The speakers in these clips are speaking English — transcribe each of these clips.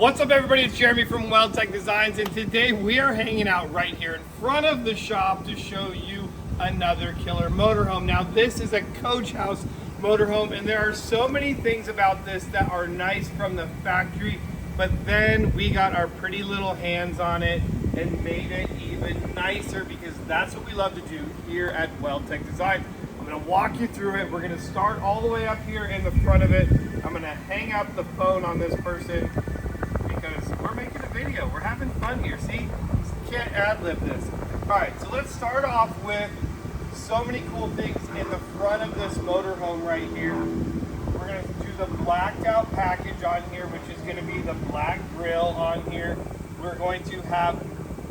What's up, everybody? It's Jeremy from Weldtec Designs, and today we are hanging out right here in front of the shop to show you another killer motorhome. Now, this is a coach house motorhome, and there are so many things about this that are nice from the factory, but then we got our pretty little hands on it and made it even nicer, because that's what we love to do here at Weldtec Designs. I'm going to walk you through it. We're going to start all the way up here in the front of it. I'm going to hang up the phone on this person because we're making a video. We're having fun here. See, you can't ad-lib this. All right, so let's start off with so many cool things in the front of this motorhome right here. We're going to do the blacked out package on here, which is going to be the black grille on here. We're going to have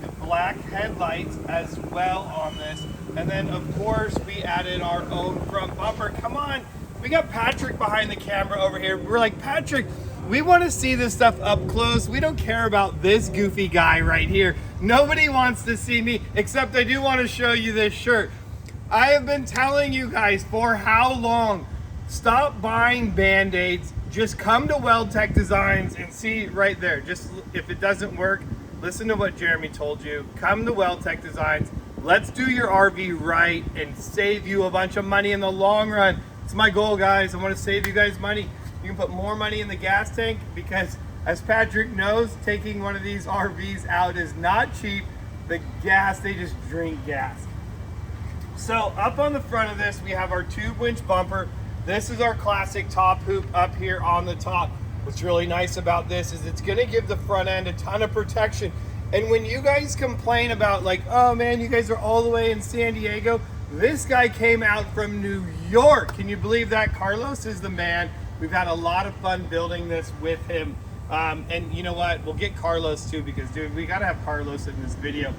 the black headlights as well on this. And then, of course, we added our own front bumper. Come on, we got Patrick behind the camera over here. We're like, Patrick, we want to see this stuff up close. We don't care about this goofy guy right here. Nobody wants to see me, except I do want to show you this shirt. I have been telling you guys for how long, stop buying Band-Aids. Just come to Weldtec Designs and see right there. Just if it doesn't work, listen to what Jeremy told you. Come to Weldtec Designs. Let's do your RV right and save you a bunch of money in the long run. It's my goal, guys. I want to save you guys money. You can put more money in the gas tank, because as Patrick knows, taking one of these RVs out is not cheap. The gas, they just drink gas. So up on the front of this, we have our tube winch bumper. This is our classic top hoop up here on the top. What's really nice about this is it's going to give the front end a ton of protection. And when you guys complain about like, oh man, you guys are all the way in San Diego, this guy came out from New York. Can you believe that? Carlos is the man. We've had a lot of fun building this with him. And you know what? We'll get Carlos too, because dude, we gotta have Carlos in this video.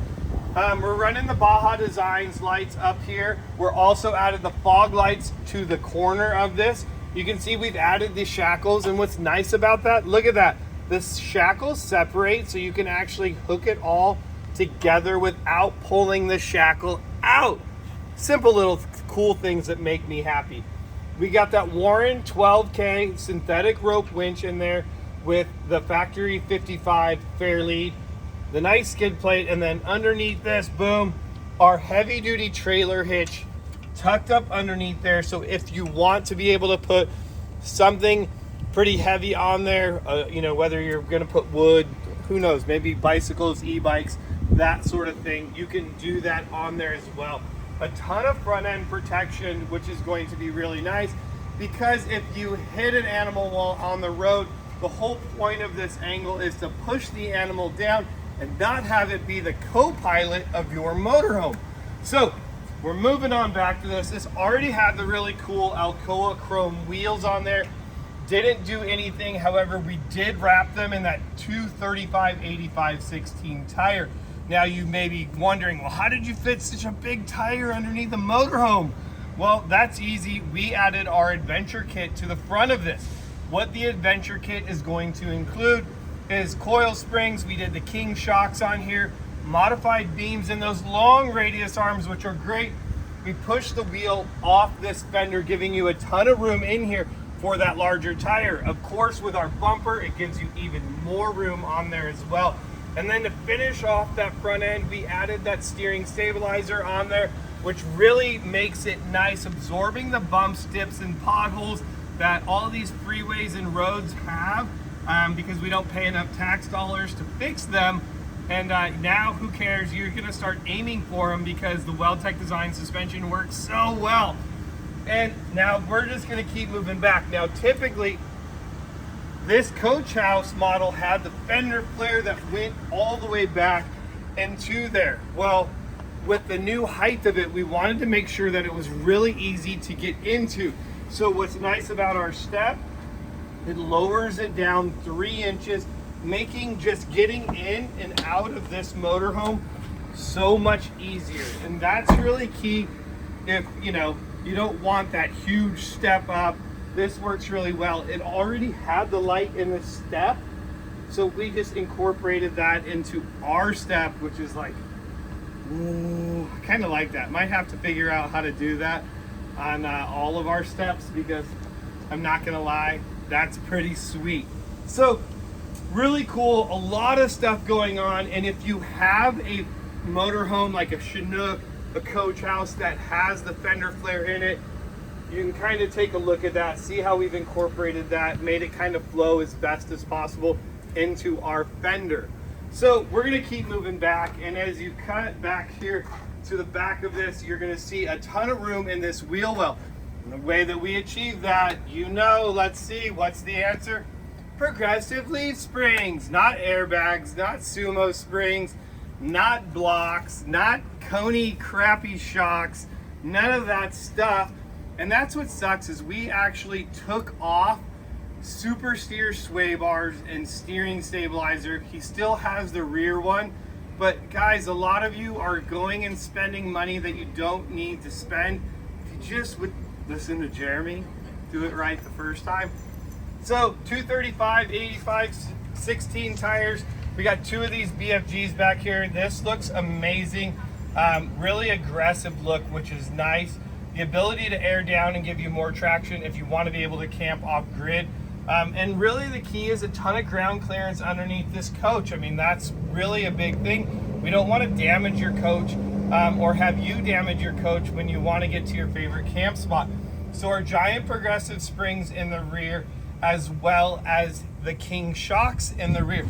We're running the Baja Designs lights up here. We're also added the fog lights to the corner of this. You can see we've added the shackles, and what's nice about that, look at that. The shackles separate, so you can actually hook it all together without pulling the shackle out. Simple little cool things that make me happy. We got that Warren 12K synthetic rope winch in there with the factory 55 fair lead, the nice skid plate, and then underneath this, boom, our heavy duty trailer hitch tucked up underneath there. So if you want to be able to put something pretty heavy on there, you know, whether you're gonna put wood, who knows, maybe bicycles, e-bikes, that sort of thing, you can do that on there as well. A ton of front end protection, which is going to be really nice, because if you hit an animal while on the road, the whole point of this angle is to push the animal down and not have it be the co-pilot of your motorhome. So we're moving on back to this. This already had the really cool Alcoa chrome wheels on there. Didn't do anything, however, we did wrap them in that 235/85/16 tire. Now you may be wondering, well, how did you fit such a big tire underneath the motorhome? Well, that's easy. We added our adventure kit to the front of this. What the adventure kit is going to include is coil springs. We did the King shocks on here, modified beams, and those long radius arms, which are great. We pushed the wheel off this fender, giving you a ton of room in here for that larger tire. Of course, with our bumper, it gives you even more room on there as well. And then to finish off that front end, we added that steering stabilizer on there, which really makes it nice, absorbing the bumps, dips, and potholes that all of these freeways and roads have, because we don't pay enough tax dollars to fix them. And now, who cares? You're gonna start aiming for them, because the Weldtec Design suspension works so well. And now we're just gonna keep moving back. Now, typically, this coach house model had the fender flare that went all the way back into there. Well, with the new height of it, we wanted to make sure that it was really easy to get into. So what's nice about our step, it lowers it down 3 inches, making just getting in and out of this motorhome so much easier. And that's really key if, you know, you don't want that huge step up. This works really well. It already had the light in the step, so we just incorporated that into our step, which is like, ooh, I kind of like that. Might have to figure out how to do that on all of our steps, because I'm not gonna lie, that's pretty sweet. So really cool, a lot of stuff going on. And if you have a motorhome like a Chinook, a coach house that has the fender flare in it, you can kind of take a look at that, see how we've incorporated that, made it kind of flow as best as possible into our fender. So we're gonna keep moving back, and as you cut back here to the back of this, you're gonna see a ton of room in this wheel well. And the way that we achieve that, you know, let's see, what's the answer? Progressive leaf springs, not airbags, not sumo springs, not blocks, not Coney crappy shocks, none of that stuff. And that's what sucks, is we actually took off super steer sway bars and steering stabilizer. He still has the rear one, but guys, a lot of you are going and spending money that you don't need to spend. If you just would listen to Jeremy, do it right the first time. So 235, 85, 16 tires. We got 2 of these BFGs back here. This looks amazing. Really aggressive look, which is nice. The ability to air down and give you more traction if you want to be able to camp off grid. And really the key is a ton of ground clearance underneath this coach. I mean, that's really a big thing. We don't want to damage your coach or have you damage your coach when you want to get to your favorite camp spot. So our giant progressive springs in the rear, as well as the King shocks in the rear.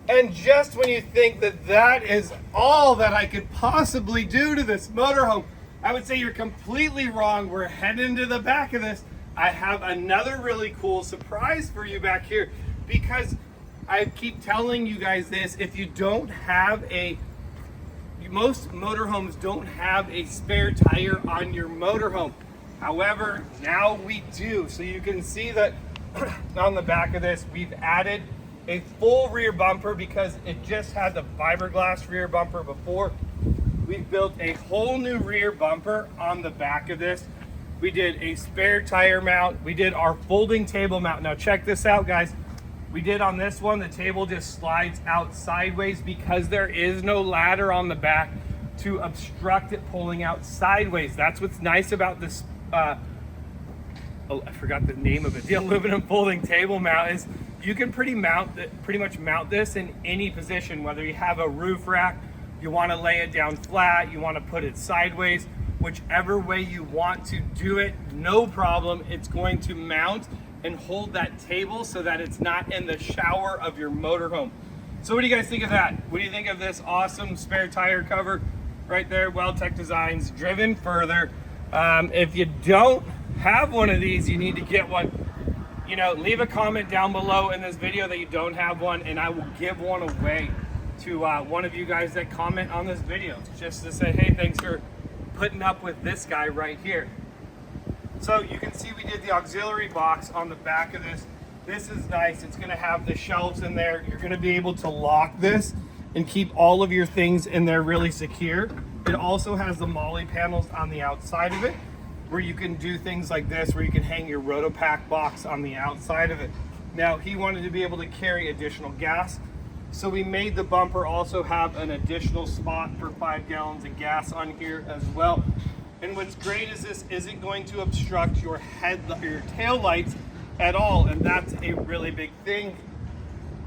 And just when you think that that is all that I could possibly do to this motorhome, I would say you're completely wrong. We're heading to the back of this. I have another really cool surprise for you back here, because I keep telling you guys this, if you don't have most motorhomes don't have a spare tire on your motorhome. However, now we do. So you can see that on the back of this, we've added a full rear bumper because it just had the fiberglass rear bumper before. We've built a whole new rear bumper on the back of this. We did a spare tire mount. We did our folding table mount. Now check this out, guys. We did on this one, the table just slides out sideways because there is no ladder on the back to obstruct it pulling out sideways. That's what's nice about this, oh, I forgot the name of it. The aluminum folding table mount is you can pretty much mount this in any position, whether you have a roof rack, you want to lay it down flat, you want to put it sideways, whichever way you want to do it, no problem. It's going to mount and hold that table so that it's not in the shower of your motorhome. So what do you guys think of that? What do you think of this awesome spare tire cover right there? Weldtec Designs, driven further. If you don't have one of these, you need to get one. You know, leave a comment down below in this video that you don't have one, and I will give one away to one of you guys that comment on this video, just to say, hey, thanks for putting up with this guy right here. So you can see we did the auxiliary box on the back of this. This is nice. It's going to have the shelves in there. You're going to be able to lock this and keep all of your things in there really secure. It also has the MOLLE panels on the outside of it, where you can do things like this, where you can hang your Rotopack box on the outside of it. Now, he wanted to be able to carry additional gas, so we made the bumper also have an additional spot for 5 gallons of gas on here as well. And what's great is this isn't going to obstruct your tail lights at all, and that's a really big thing.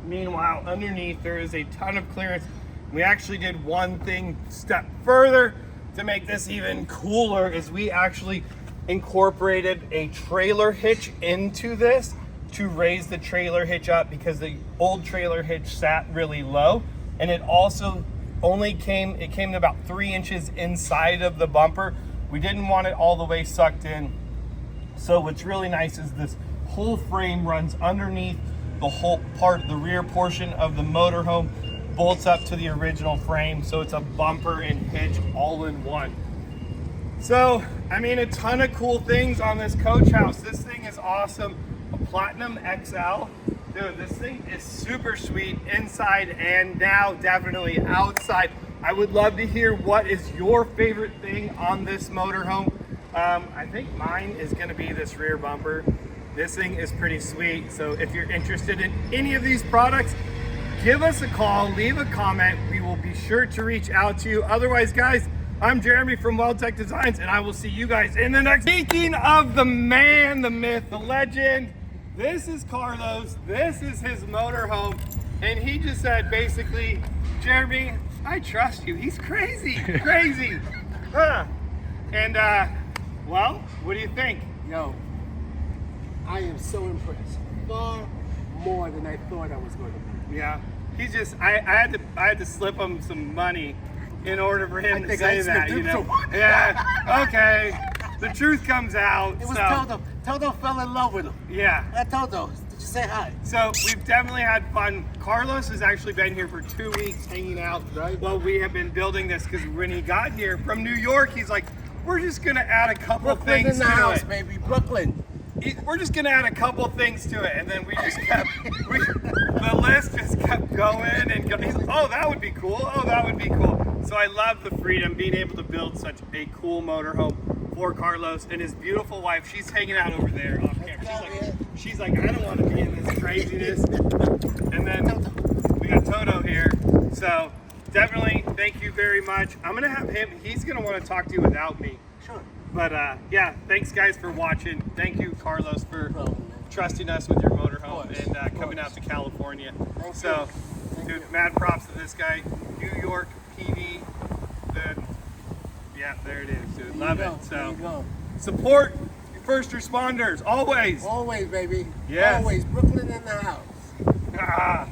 Meanwhile, underneath there is a ton of clearance. We actually did one thing step further to make this even cooler, is we actually incorporated a trailer hitch into this to raise the trailer hitch up, because the old trailer hitch sat really low, and it also only came to about 3 inches inside of the bumper. We didn't want it all the way sucked in. So what's really nice is this whole frame runs underneath the whole part, the rear portion of the motorhome, bolts up to the original frame, so it's a bumper and hitch all in one. So, I mean, a ton of cool things on this coach house. This thing is awesome. A Platinum XL. Dude, this thing is super sweet inside and now definitely outside. I would love to hear what is your favorite thing on this motorhome. I think mine is going to be this rear bumper. This thing is pretty sweet. So if you're interested in any of these products, give us a call, leave a comment. We will be sure to reach out to you. Otherwise, guys, I'm Jeremy from Weldtec Designs, and I will see you guys in the next. Speaking of the man, the myth, the legend, this is Carlos. This is his motorhome. And he just said basically, Jeremy, I trust you. He's crazy, crazy. Huh. And well, what do you think? Yo, I am so impressed. Far more than I thought I was going to be. Yeah. He's just I had to slip him some money in order for him to say that, you know. Yeah. Okay. The truth comes out. It was so. Toto. Toto fell in love with him. Yeah. Toto, did you say hi? So we've definitely had fun. Carlos has actually been here for 2 weeks hanging out while we have been building this, because when he got here from New York, he's like, we're just gonna add a couple Brooklyn things in the to house, it. baby. Brooklyn. We're just gonna add a couple things to it, and then we just kept the list just kept going and going. Oh, that would be cool. Oh, that would be cool. So I love the freedom, being able to build such a cool motorhome for Carlos and his beautiful wife. She's hanging out over there off camera. She's like, I don't want to be in this craziness. And then we got Toto here. So definitely, thank you very much. I'm gonna have him. He's gonna want to talk to you without me. Sure. But yeah, thanks guys for watching. Thank you, Carlos, for trusting us with your motorhome and coming out to California. So, dude, mad props to this guy. New York PD. Yeah, there it is, dude. Love it. So, support your first responders, always. Always, baby. Yes. Always. Brooklyn in the house. Ah.